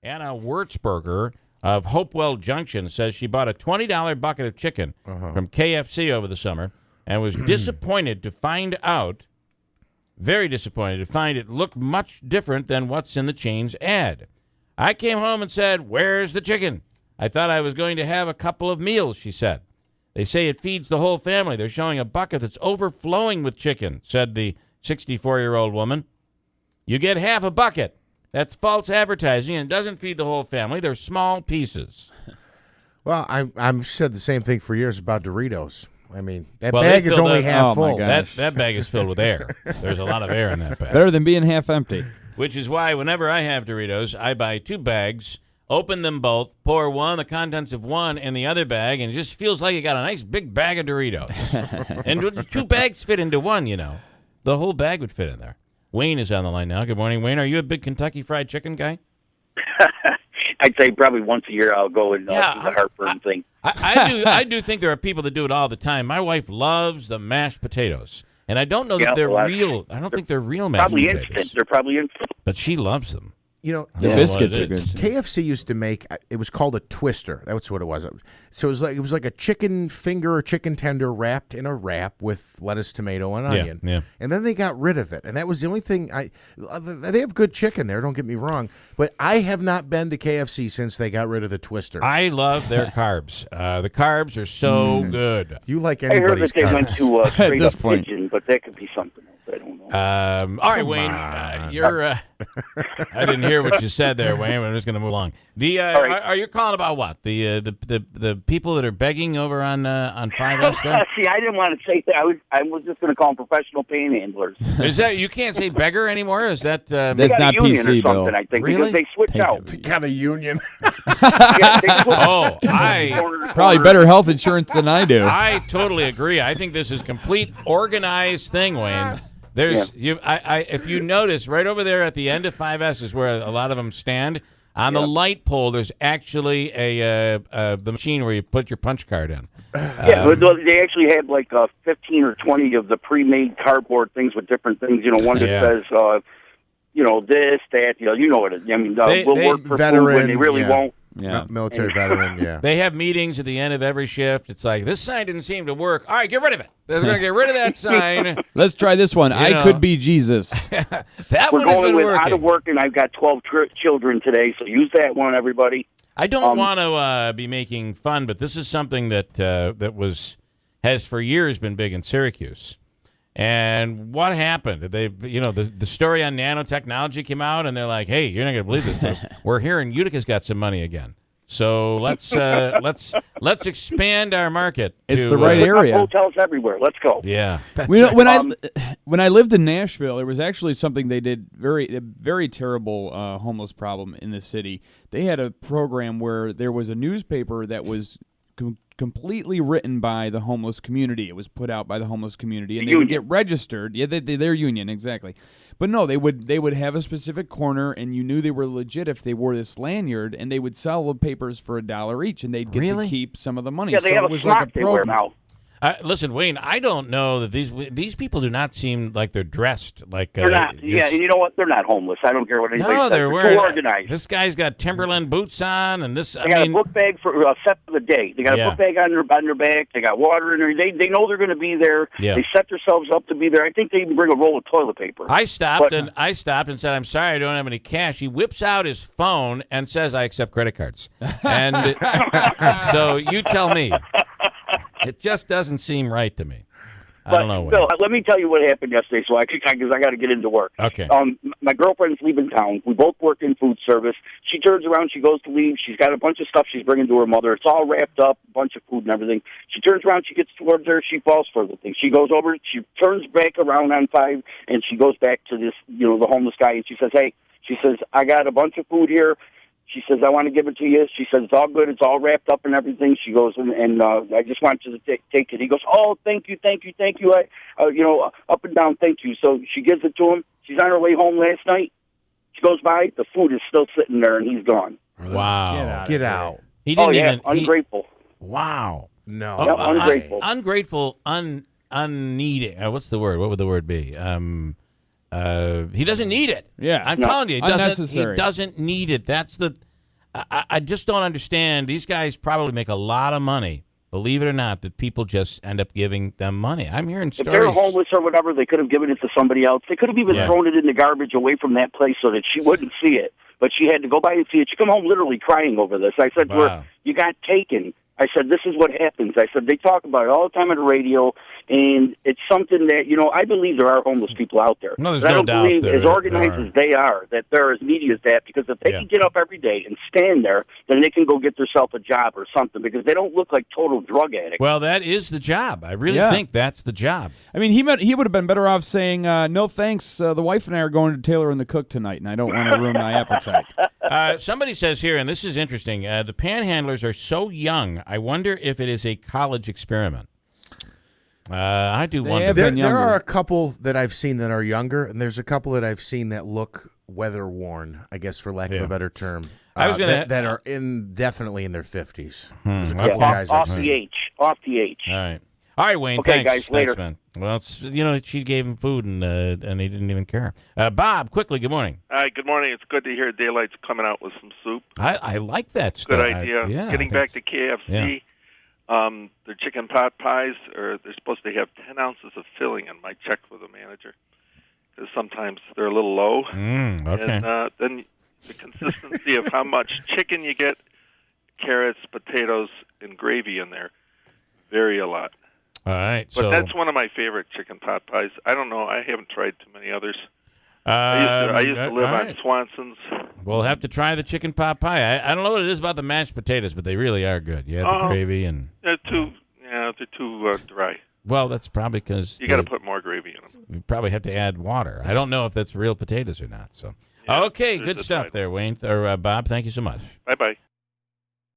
Anna Wurzberger of Hopewell Junction says she bought a $20 bucket of chicken from KFC over the summer and was disappointed to find out, very disappointed to find it looked much different than what's in the chain's ad. I came home and said, "Where's the chicken? I thought I was going to have a couple of meals," she said. "They say it feeds the whole family. They're showing a bucket that's overflowing with chicken," said the 64-year-old woman. "You get half a bucket. That's false advertising and doesn't feed the whole family. They're small pieces." Well, I've said the same thing for years about Doritos. I mean, that bag is only half full. That bag is filled with air. There's a lot of air in that bag. Better than being half empty. Which is why whenever I have Doritos, I buy 2 bags, open them both, pour the contents of one in the other bag, and it just feels like you got a nice big bag of Doritos. And 2 bags fit into one, you know. The whole bag would fit in there. Wayne is on the line now. Good morning, Wayne. Are you a big Kentucky Fried Chicken guy? I'd say probably once a year I'll go and do the heartburn thing. I do think there are people that do it all the time. My wife loves the mashed potatoes, and I don't know that they're real. I don't think they're real mashed potatoes. Probably instant. They're probably instant. But she loves them. You know, the biscuits are good. KFC used to make, it was called a twister. That's what it was. So it was like a chicken finger or chicken tender wrapped in a wrap with lettuce, tomato, and onion. Yeah. And then they got rid of it. And that was the only thing. They have good chicken there, don't get me wrong. But I have not been to KFC since they got rid of the twister. I love their carbs. The carbs are so good. You like anybody's I heard that they carbs. went to straight up pigeon, but that could be something else. I don't know. All right, Wayne, you're. I didn't hear what you said there, Wayne. I'm just going to move along. Are you calling about what? The people that are begging over on 5S there? See, I didn't want to say that. I was just going to call them professional panhandlers. Is that you can't say beggar anymore? Is that that's not PC, Bill? I think, really? Because they switch out. They got a union. Probably better health insurance than I do. I totally agree. I think this is complete organized thing, Wayne. There's if you notice right over there at the end of 5S is where a lot of them stand. On the light pole, there's actually the machine where you put your punch card in. But they actually had like 15 or 20 of the pre-made cardboard things with different things. You know, one that says, this, that. You know what it is. I mean, we'll work for veteran, food when they really won't. Yeah. Military veteran, yeah. They have meetings at the end of every shift. It's like, this sign didn't seem to work. All right, get rid of it. They're going to get rid of that sign. Let's try this one. I could be Jesus. That We're one has going been with working. out of work, and I've got 12 children today, so use that one, everybody. I don't want to be making fun, but this is something that has for years been big in Syracuse. And what happened? The story on nanotechnology came out, and they're like, "Hey, you're not going to believe this, but we're hearing Utica's got some money again. So let's expand our market. It's the right area. Hotels everywhere. Let's go." Yeah. When I lived in Nashville, there was actually something they did a very terrible homeless problem in the city. They had a program where there was a newspaper that was completely written by the homeless community. It was put out by the homeless community, and they would get registered. Yeah, their union, exactly. But no, they would have a specific corner, and you knew they were legit if they wore this lanyard, and they would sell the papers for $1 each, and they'd get to keep some of the money. Yeah, they have a smock they wear now. Listen, Wayne, I don't know that these people do not seem like they're dressed like they're not. Yeah, and you know what? They're not homeless. I don't care what anybody says. They're wearing organized. This guy's got Timberland boots on, and this. They got a book bag for set for the day. They got a book bag on their back. They got water in there. They know they're going to be there. Yeah. They set themselves up to be there. I think they even bring a roll of toilet paper. I stopped and said, "I'm sorry, I don't have any cash." He whips out his phone and says, "I accept credit cards." And so you tell me. It just doesn't seem right to me. I don't know. Bill, let me tell you what happened yesterday, because I got to get into work. Okay. My girlfriend's leaving town. We both work in food service. She turns around. She goes to leave. She's got a bunch of stuff she's bringing to her mother. It's all wrapped up, a bunch of food and everything. She turns around. She gets towards her. She falls for the thing. She goes over. She turns back around on 5, and she goes back to this, the homeless guy, and she says, "Hey," she says, "I got a bunch of food here." She says, "I want to give it to you." She says, "It's all good. It's all wrapped up and everything." She goes, and I just want you to take it. He goes, "Oh, thank you. Up and down, thank you." So she gives it to him. She's on her way home last night. She goes by. The food is still sitting there, and he's gone. Wow. Get out. He didn't even. Ungrateful. Wow. No. Yep, ungrateful. Ungrateful, unneeded. What's the word? What would the word be? He doesn't need it. Yeah. I'm telling you, he unnecessary. doesn't need it. That's I just don't understand. These guys probably make a lot of money. Believe it or not, that people just end up giving them money. I'm hearing stories. If they're homeless or whatever, they could have given it to somebody else. They could have even thrown it in the garbage away from that place so that she wouldn't see it. But she had to go by and see it. She come home literally crying over this. I said to her, you got taken. I said, this is what happens. I said, they talk about it all the time on the radio, and it's something that, I believe there are homeless people out there. No, there's but I no don't doubt believe, there as organized are. as they are, that they're as media as that, because if they can get up every day and stand there, then they can go get themselves a job or something, because they don't look like total drug addicts. Well, that is the job. I really think that's the job. I mean, he would have been better off saying, no thanks, the wife and I are going to Taylor and the Cook tonight, and I don't want to ruin my appetite. Somebody says here, and this is interesting, the panhandlers are so young, I wonder if it is a college experiment. I do wonder. There are a couple that I've seen that are younger, and there's a couple that I've seen that look weather-worn, I guess, for lack of a better term. I was gonna that are definitely in their 50s. Off the H. All right, Wayne. Okay, thanks. guys, later. Thanks, man. Well, she gave him food, and he didn't even care. Bob, quickly, good morning. Hi, good morning. It's good to hear Daylight's coming out with some soup. I like that stuff. Good idea. Getting back to KFC, their chicken pot pies, they're supposed to have 10 ounces of filling, and I checked with the manager, because sometimes they're a little low. Okay. And then the consistency of how much chicken you get, carrots, potatoes, and gravy in there vary a lot. All right. But that's one of my favorite chicken pot pies. I don't know. I haven't tried too many others. I used to live on Swanson's. We'll have to try the chicken pot pie. I don't know what it is about the mashed potatoes, but they really are good. You have the gravy and they're too dry. Well, that's probably because you got to put more gravy in them. You probably have to add water. I don't know if that's real potatoes or not. So, okay, good stuff there, Wayne or Bob. Thank you so much. Bye.